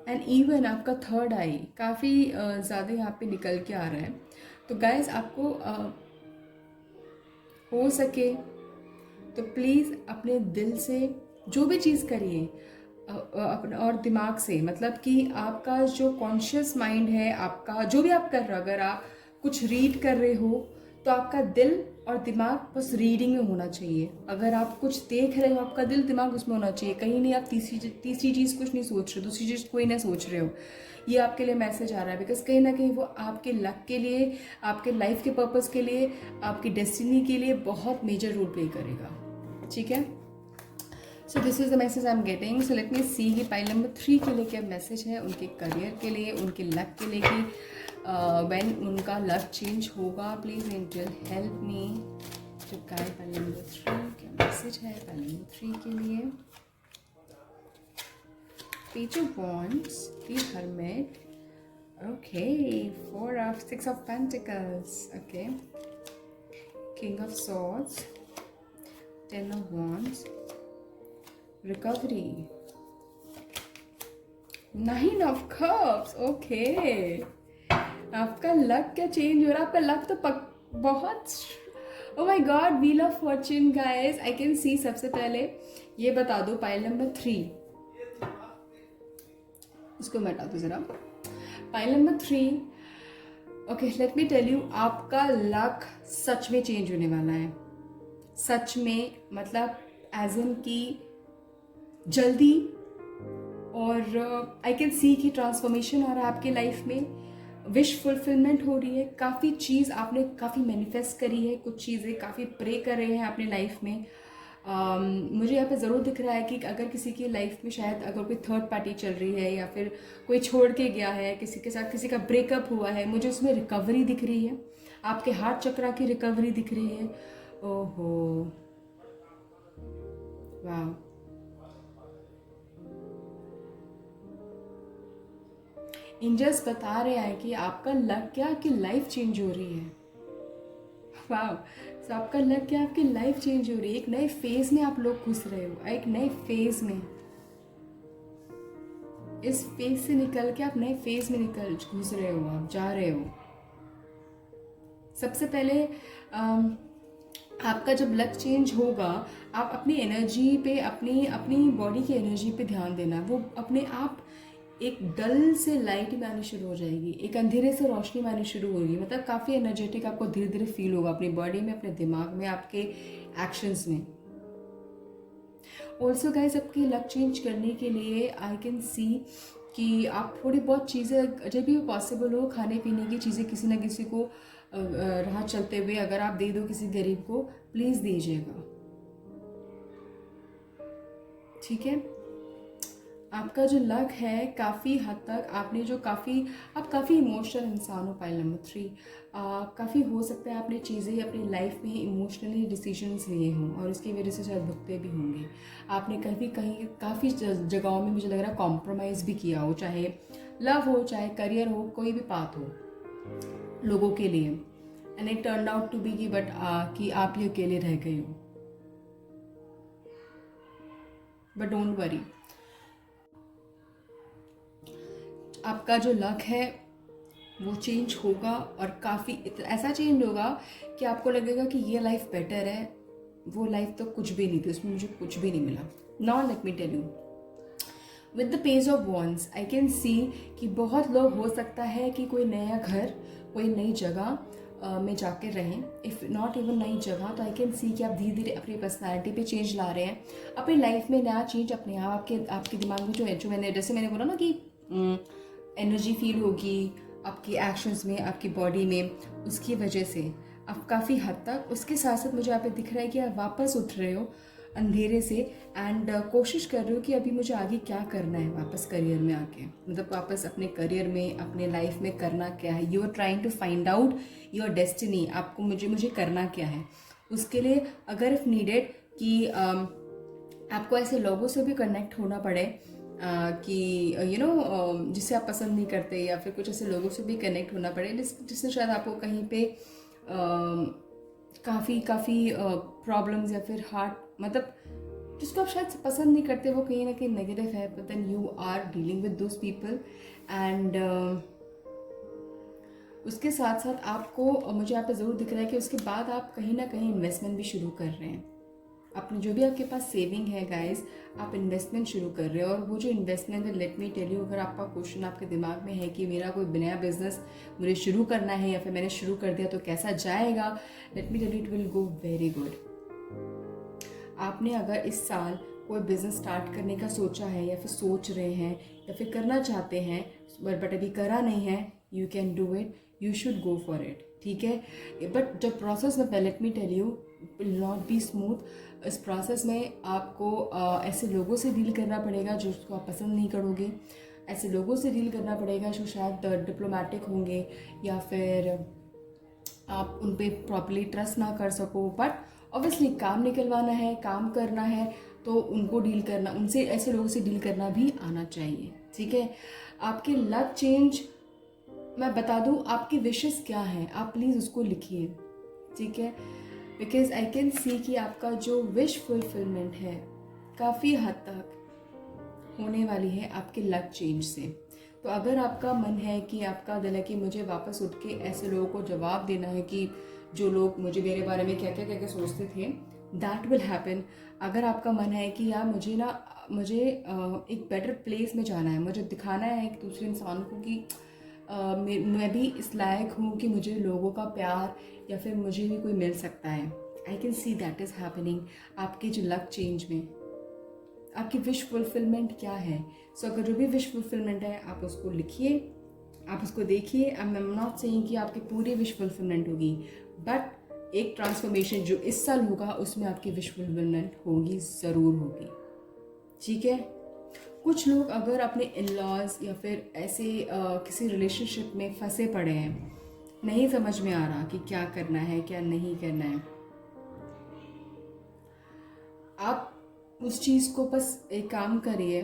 एंड इवन आपका थर्ड आई काफ़ी ज़्यादा यहाँ पे निकल के आ रहा है। तो गाइज आपको हो सके तो प्लीज़ अपने दिल से जो भी चीज़ करिए अपने और दिमाग से, मतलब कि आपका जो कॉन्शियस माइंड है, आपका जो भी आप कर रहे हो, अगर आप कुछ रीड कर रहे हो तो आपका दिल और दिमाग बस रीडिंग में होना चाहिए। अगर आप कुछ देख रहे हो, आपका दिल दिमाग उसमें होना चाहिए। कहीं नहीं आप तीसरी चीज़ कुछ नहीं सोच रहे हो, दूसरी चीज़ कोई ना सोच रहे हो। ये आपके लिए मैसेज आ रहा है, बिकॉज कहीं ना कहीं वो आपके लक के लिए, आपके लाइफ के पर्पस के लिए, आपकी डेस्टिनी के लिए बहुत मेजर रोल प्ले करेगा, ठीक है। So this is the message I am getting. So let me see कि पाइल नंबर 3 के लिए क्या मैसेज है, उनके करियर के लिए, उनके लक के लिए, कि व्हेन उनका लक चेंज होगा। Please angel help me to guide pile number 3। क्या मैसेज है पाइल नंबर 3 के लिए। Page of wands, the hermit, okay, 6 of Pentacles, okay, King of Swords, 10 of Wands, recovery, 9 of Cups, okay। आपका luck क्या change हो रहा है? आपका लक तो बहुत, ओ my God, wheel of Fortune guys. I can सी सबसे पहले ये बता दो पाइल नंबर 3, इसको मैं हटा दूँ ज़रा। Pile number 3, okay, let me tell you, आपका लक सच में चेंज होने वाला है। सच में, मतलब एज इन की जल्दी। और आई कैन सी कि ट्रांसफॉर्मेशन आ रहा है आपके लाइफ में, विश फुलफिलमेंट हो रही है। काफ़ी चीज़ आपने काफ़ी मैनिफेस्ट करी है, कुछ चीज़ें काफ़ी प्रे कर रहे हैं अपने लाइफ में। मुझे यहाँ पे ज़रूर दिख रहा है कि अगर किसी की लाइफ में शायद अगर कोई थर्ड पार्टी चल रही है, या फिर कोई छोड़ के गया है, किसी के साथ किसी का ब्रेकअप हुआ है, मुझे उसमें रिकवरी दिख रही है। आपके हार्ट चक्रा की रिकवरी दिख रही है। ओहो, वाह, एंजल्स बता रहे हैं कि आपका लक क्या, आपकी लाइफ चेंज हो रही है। वाह, तो आपका लक क्या, आपकी लाइफ चेंज हो रही है। एक नए फेज में आप लोग घुस रहे हो, एक नए फेज में। इस फेज से निकल के आप नए फेज में घुस रहे हो, आप जा रहे हो। सबसे पहले आपका जब लक चेंज होगा, आप अपनी एनर्जी पे, अपनी बॉडी की एनर्जी पे ध्यान देना। वो अपने आप एक डल से लाइट में आनी शुरू हो जाएगी, एक अंधेरे से रोशनी में आनी शुरू होगी। मतलब काफ़ी एनर्जेटिक आपको धीरे धीरे फील होगा अपनी बॉडी में, अपने दिमाग में, आपके एक्शंस में। ऑल्सो गाइस, आपकी लक चेंज करने के लिए आई कैन सी कि आप थोड़ी बहुत चीज़ें, जब भी पॉसिबल हो, खाने पीने की चीज़ें किसी न किसी को राह चलते हुए अगर आप दे दो किसी गरीब को, प्लीज़ दीजिएगा, ठीक है। आपका जो लक है काफ़ी हद तक आपने जो आप काफ़ी इमोशनल इंसान हो। पॉइंट नंबर 3, काफ़ी हो सकता है आपने चीज़ें अपनी लाइफ में इमोशनली डिसीजंस लिए हों और उसकी वजह से शायद भुगते भी होंगे। आपने कहीं काफ़ी जगहों में मुझे लग रहा है कॉम्प्रोमाइज़ भी किया हो, चाहे लव हो, चाहे करियर हो, कोई भी पाथ हो लोगों के लिए। And it turn out to be कि आप ही अकेले रह गए हो। बट डोंट वरी, आपका जो लक है वो चेंज होगा और काफ़ी ऐसा चेंज होगा कि आपको लगेगा कि ये लाइफ बेटर है, वो लाइफ तो कुछ भी नहीं थी, उसमें मुझे कुछ भी नहीं मिला। Now let me tell you, with the page of wands I can see कि बहुत लोग हो सकता है कि कोई नया घर, कोई नई जगह में जाकर रहें। इफ़ नॉट इवन नई जगह, तो आई कैन सी कि आप धीरे धीरे अपनी पर्सनैलिटी पे चेंज ला रहे हैं, अपनी लाइफ में नया चेंज अपने आप आपके दिमाग में जो है, जो मैंने बोला ना कि एनर्जी फील होगी आपकी एक्शंस में, आपकी बॉडी में, उसकी वजह से आप काफ़ी हद तक उसके साथ साथ मुझे यहाँ पे दिख रहा है कि आप वापस उठ रहे हो अंधेरे से एंड कोशिश कर रहे हो कि अभी मुझे आगे क्या करना है, वापस करियर में आके, मतलब वापस अपने करियर में, अपने लाइफ में करना क्या है। You are trying to find out your destiny, आपको मुझे करना क्या है। उसके लिए अगर इफ़ नीडेड कि आपको ऐसे लोगों से भी कनेक्ट होना पड़े कि जिसे आप पसंद नहीं करते, या फिर कुछ ऐसे लोगों से भी कनेक्ट होना पड़े जिससे शायद आपको कहीं पे काफ़ी प्रॉब्लम्स या फिर हार्ट, मतलब जिसको आप शायद पसंद नहीं करते, वो कहीं ना कहीं नेगेटिव है, but then you are dealing with those people. एंड उसके साथ साथ आपको मुझे यहाँ पे ज़रूर दिख रहा है कि उसके बाद आप कहीं ना कहीं इन्वेस्टमेंट भी शुरू कर रहे हैं। अपनी जो भी आपके पास सेविंग है गाइस, आप इन्वेस्टमेंट शुरू कर रहे हो। और वो जो इन्वेस्टमेंट है, लेट मी टेल यू, अगर आपका क्वेश्चन आपके दिमाग में है कि मेरा कोई नया बिजनेस मुझे शुरू करना है या फिर मैंने शुरू कर दिया तो कैसा जाएगा, let me tell you, it will go very good. आपने अगर इस साल कोई बिजनेस स्टार्ट करने का सोचा है या फिर सोच रहे हैं या फिर करना चाहते हैं बट अभी करा नहीं है, you can do it, you should go for it, ठीक है। बट जब प्रोसेस में, let me tell you, will not be smooth. इस प्रोसेस में आपको ऐसे लोगों से डील करना पड़ेगा जो उसको आप पसंद नहीं करोगे, ऐसे लोगों से डील करना पड़ेगा जो शायद डिप्लोमेटिक होंगे या फिर आप उन पर प्रॉपरली ट्रस्ट ना कर सको। बट ऑब्वियसली काम निकलवाना है, काम करना है, तो उनको डील करना, उनसे, ऐसे लोगों से डील करना भी आना चाहिए, ठीक है। आपके लक चेंज मैं बता दूं, आपकी विशेस क्या हैं, आप प्लीज़ उसको लिखिए, ठीक है। बिकॉज आई कैन सी कि आपका जो विश फुलफिलमेंट है काफ़ी हद तक होने वाली है आपके लक चेंज से। तो अगर आपका मन है कि आपका दिल है कि मुझे वापस उठ के ऐसे लोगों को जवाब देना है कि जो लोग मुझे मेरे बारे में क्या क्या सोचते थे, दैट विल हैपन। अगर आपका मन है कि यार मुझे एक बेटर प्लेस में जाना है, मुझे दिखाना है एक दूसरे इंसान को कि मैं भी इस लायक हूँ कि मुझे लोगों का प्यार या फिर मुझे भी कोई मिल सकता है, I can see that is happening आपके जो लक चेंज में। आपकी विश फुलफिलमेंट क्या है? सो अगर जो भी विश फुलफिलमेंट है आप उसको लिखिए, आप उसको देखिए। आई एम नॉट सेइंग कि आपकी पूरी विश फुलफिलमेंट होगी, बट एक ट्रांसफॉर्मेशन जो इस साल होगा उसमें आपकी विश फुलफिलमेंट होगी, ज़रूर होगी, ठीक है। कुछ लोग अगर अपने इन-लॉज या फिर ऐसे किसी रिलेशनशिप में फंसे पड़े हैं, नहीं समझ में आ रहा कि क्या करना है क्या नहीं करना है, आप उस चीज़ को बस एक काम करिए,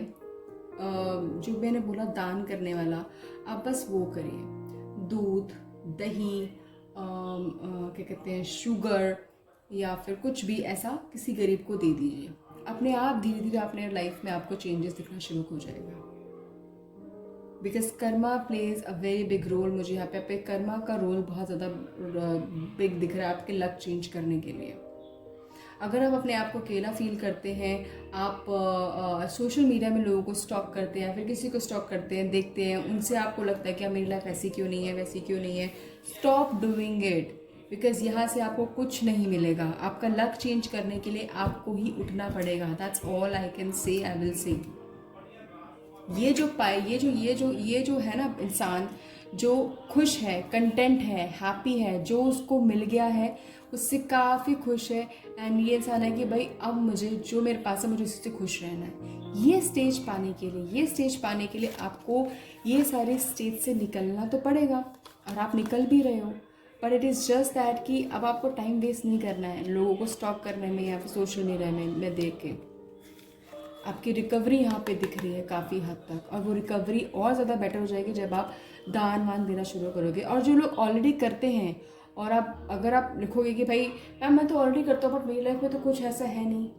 जो मैंने बोला दान करने वाला, आप बस वो करिए। दूध, दही, क्या कहते हैं, शुगर या फिर कुछ भी ऐसा किसी गरीब को दे दीजिए। अपने आप धीरे धीरे अपने लाइफ में आपको चेंजेस दिखना शुरू हो जाएगा। Because karma plays a very big role. मुझे यहाँ पे कर्मा का रोल बहुत ज़्यादा बिग दिख रहा है आपके लक चेंज करने के लिए। अगर आप अपने आप को अकेला फील करते हैं, आप सोशल मीडिया में लोगों को स्टॉक करते हैं या फिर किसी को स्टॉक करते हैं, देखते हैं, उनसे आपको लगता है कि मेरी लाइफ ऐसी क्यों नहीं है, वैसी क्यों नहीं है, स्टॉप डूइंग इट। बिकॉज यहाँ से आपको कुछ नहीं मिलेगा। आपका लक चेंज करने के लिए आपको ही उठना पड़ेगा। That's all I can say, I will say. ये जो है ना इंसान जो खुश है, कंटेंट है, हैप्पी है, जो उसको मिल गया है उससे काफ़ी खुश है। एंड ये इंसान है कि भाई अब मुझे जो मेरे पास है मुझे इससे खुश रहना है। ये स्टेज पाने के लिए आपको ये सारे स्टेज से निकलना तो पड़ेगा, और आप निकल भी रहे हो। But it is just that कि अब आपको टाइम वेस्ट नहीं करना है लोगों को स्टॉक करने में या फिर सोशल मीडिया में देख के। आपकी रिकवरी यहाँ पे दिख रही है काफ़ी हद तक, और वो रिकवरी और ज़्यादा बेटर हो जाएगी जब आप दान वान देना शुरू करोगे। और जो लोग ऑलरेडी करते हैं, और आप अगर आप लिखोगे कि भाई मैम मैं तो ऑलरेडी करता हूँ बट मेरी लाइफ में तो कुछ ऐसा है नहीं,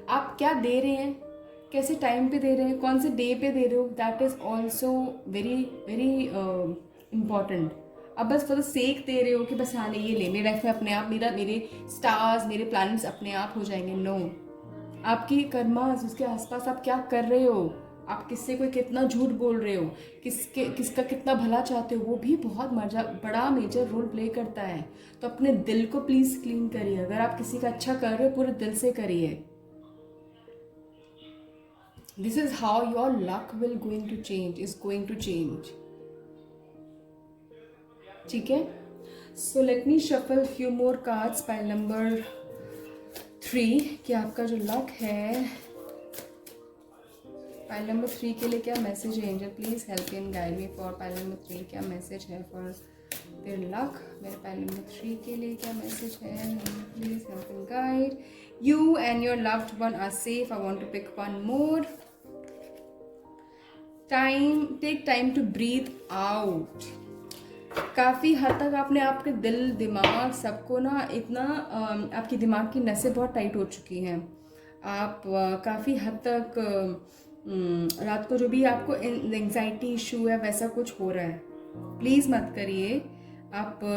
आप क्या दे रहे हैं, कैसे टाइम पे दे रहे हैं, कौन से डे पे दे रहे हो, that is also very very important. अब बस फॉर द सेक दे रहे हो कि बस हाँ नहीं ये ले, मेरी लाइफ में अपने आप मेरे स्टार्स, मेरे प्लैनेट्स अपने आप हो जाएंगे। नो, आपकी कर्मास, उसके आसपास आप क्या कर रहे हो, आप किससे कोई कितना झूठ बोल रहे हो, किसका कितना भला चाहते हो, वो भी बहुत बड़ा मेजर रोल प्ले करता है। तो अपने दिल को प्लीज क्लीन करिए। अगर आप किसी का अच्छा कर रहे हो पूरे दिल से करिए। This is how your luck will going to change. ठीक है, so let me shuffle few more cards pile number 3 कि आपका जो लक है, पाइल नंबर 3 के लिए क्या मैसेज है। Angel please help in guide me for pile number 3, क्या मैसेज है फॉर देयर लक। मेरे पाइल नंबर 3 के लिए क्या मैसेज है, please help in guide. You and your loved one are safe. I want to pick one more. Take time to breathe out. काफ़ी हद तक आपने आपके दिल दिमाग सबको ना इतना आपकी दिमाग की नसें बहुत टाइट हो चुकी हैं। आप काफ़ी हद तक रात को जो भी आपको एंजाइटी इशू है वैसा कुछ हो रहा है, प्लीज़ मत करिए। आपको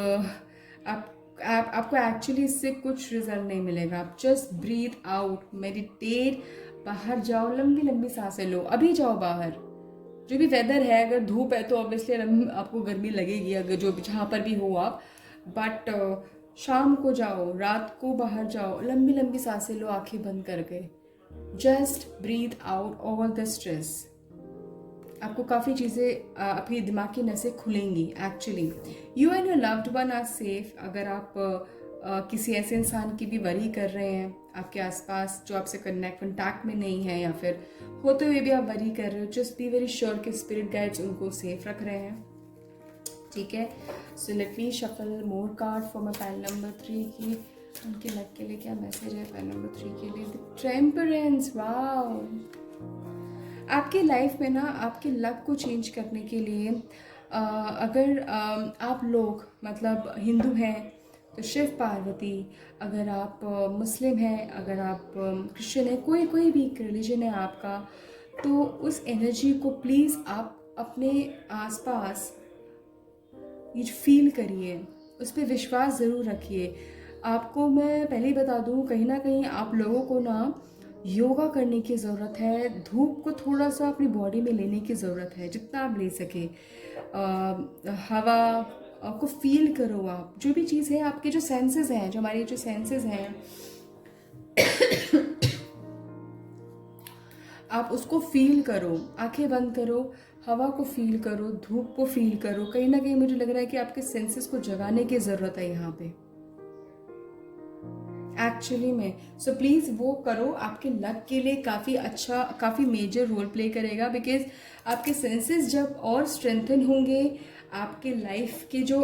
एक्चुअली इससे कुछ रिजल्ट नहीं मिलेगा। आप जस्ट ब्रीथ आउट, मेडिटेट, बाहर जाओ, लंबी लंबी सांसें लो। अभी जाओ बाहर, जो भी वेदर है, अगर धूप है तो ऑब्वियसली आपको गर्मी लगेगी, अगर जो जहाँ पर भी हो आप। बट शाम को जाओ, रात को बाहर जाओ, लंबी लंबी सांसें लो आंखें बंद करके। Just breathe out all the stress. आपको काफ़ी चीज़ें आपकी दिमाग की नसें खुलेंगी। Actually you and your loved one are safe. अगर आप किसी ऐसे इंसान की भी वरी कर रहे हैं आपके आसपास जो आपसे कॉन्टैक्ट में नहीं है, या फिर होते हुए भी आप वरी कर रहे हो, जस्ट बी वेरी श्योर कि स्पिरिट गाइड्स उनको सेफ रख रहे हैं। ठीक है, so let me shuffle more card for my pile number 3 की उनके लक के लिए क्या मैसेज है। पाइल नंबर 3 के लिए टेम्परेंस। वाओ, आपकी लाइफ में ना आपके लक को चेंज करने के लिए अगर आप लोग मतलब हिंदू हैं तो शिव पार्वती, अगर आप मुस्लिम हैं, अगर आप क्रिश्चियन हैं, कोई भी रिलीजन है आपका, तो उस एनर्जी को प्लीज़ आप अपने आसपास ये फील करिए, उस पर विश्वास ज़रूर रखिए। आपको मैं पहले ही बता दूँ, कहीं ना कहीं आप लोगों को ना योगा करने की ज़रूरत है, धूप को थोड़ा सा अपनी बॉडी में लेने की ज़रूरत है, जितना आप ले सके। हवा को फील करो। आप जो भी चीज़ है, आपके जो सेंसेस हैं, जो हमारे जो सेंसेस हैं आप उसको फील करो। आंखें बंद करो, हवा को फील करो, धूप को फील करो। कहीं ना कहीं मुझे लग रहा है कि आपके सेंसेस को जगाने की ज़रूरत है यहाँ पे एक्चुअली में। सो प्लीज़ वो करो, आपके लक के लिए काफ़ी अच्छा, काफ़ी मेजर रोल प्ले करेगा। बिकॉज आपके सेंसेस जब और स्ट्रेंथन होंगे, आपके लाइफ के जो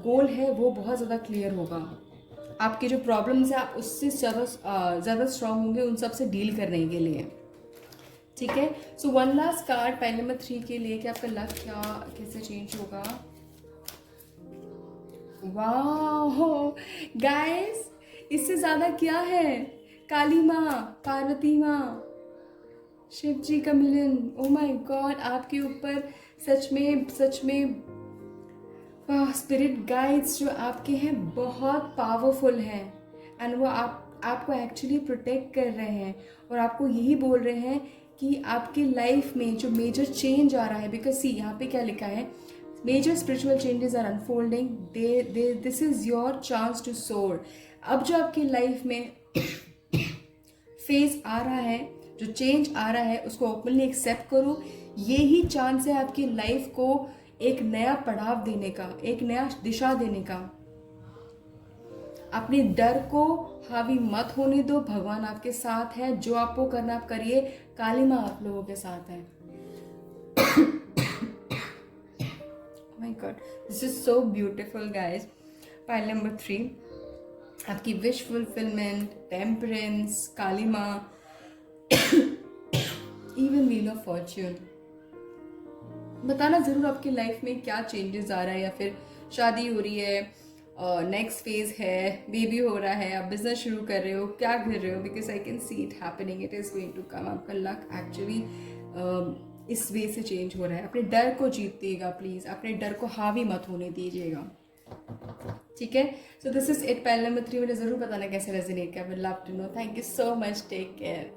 गोल है वो बहुत ज़्यादा क्लियर होगा। आपके जो प्रॉब्लम्स हैं आप उससे ज़्यादा स्ट्रांग होंगे उन सब से डील करने के लिए। ठीक है, so one last card pile number 3 के लिए कि आपका लक क्या कैसे चेंज होगा। वाह गाइस, इससे ज़्यादा क्या है। काली माँ, पार्वती माँ, शिव जी का मिलन। ओ माय गॉड, आपके ऊपर सच में स्पिरिट गाइड्स जो आपके हैं बहुत पावरफुल हैं। एंड वो आपको एक्चुअली प्रोटेक्ट कर रहे हैं, और आपको यही बोल रहे हैं कि आपकी लाइफ में जो मेजर चेंज आ रहा है, बिकॉज सी यहाँ पे क्या लिखा है, major spiritual changes are unfolding, this is your chance to soar. अब जो आपकी लाइफ में फेज आ रहा है, जो चेंज आ रहा है, उसको ओपनली एक्सेप्ट करो। ये ही चांस है आपकी लाइफ को एक नया पड़ाव देने का, एक नया दिशा देने का। अपने डर को हावी मत होने दो, भगवान आपके साथ है, जो आपको करना आप करिए, काली माँ आप लोगों के साथ है। My God, this is so beautiful guys. Pile number 3, आपकी विश फुलफिलमेंट, टेम्परेंस, काली माँ, इवन व्हील ऑफ फॉर्च्यून। बताना ज़रूर आपकी लाइफ में क्या चेंजेस आ रहा है, या फिर शादी हो रही है, नेक्स्ट फेज है, बेबी हो रहा है, आप बिजनेस शुरू कर रहे हो, क्या कर रहे हो, because I can see it happening, it is going to come. आपका लक एक्चुअली इस वे से चेंज हो रहा है। अपने डर को जीतिएगा प्लीज़, अपने डर को हावी मत होने दीजिएगा, ठीक है। So this is it, pile number 3। मुझे ज़रूर बताना कैसे रेजोनेट किया, I would love to know. Thank you so much, take care.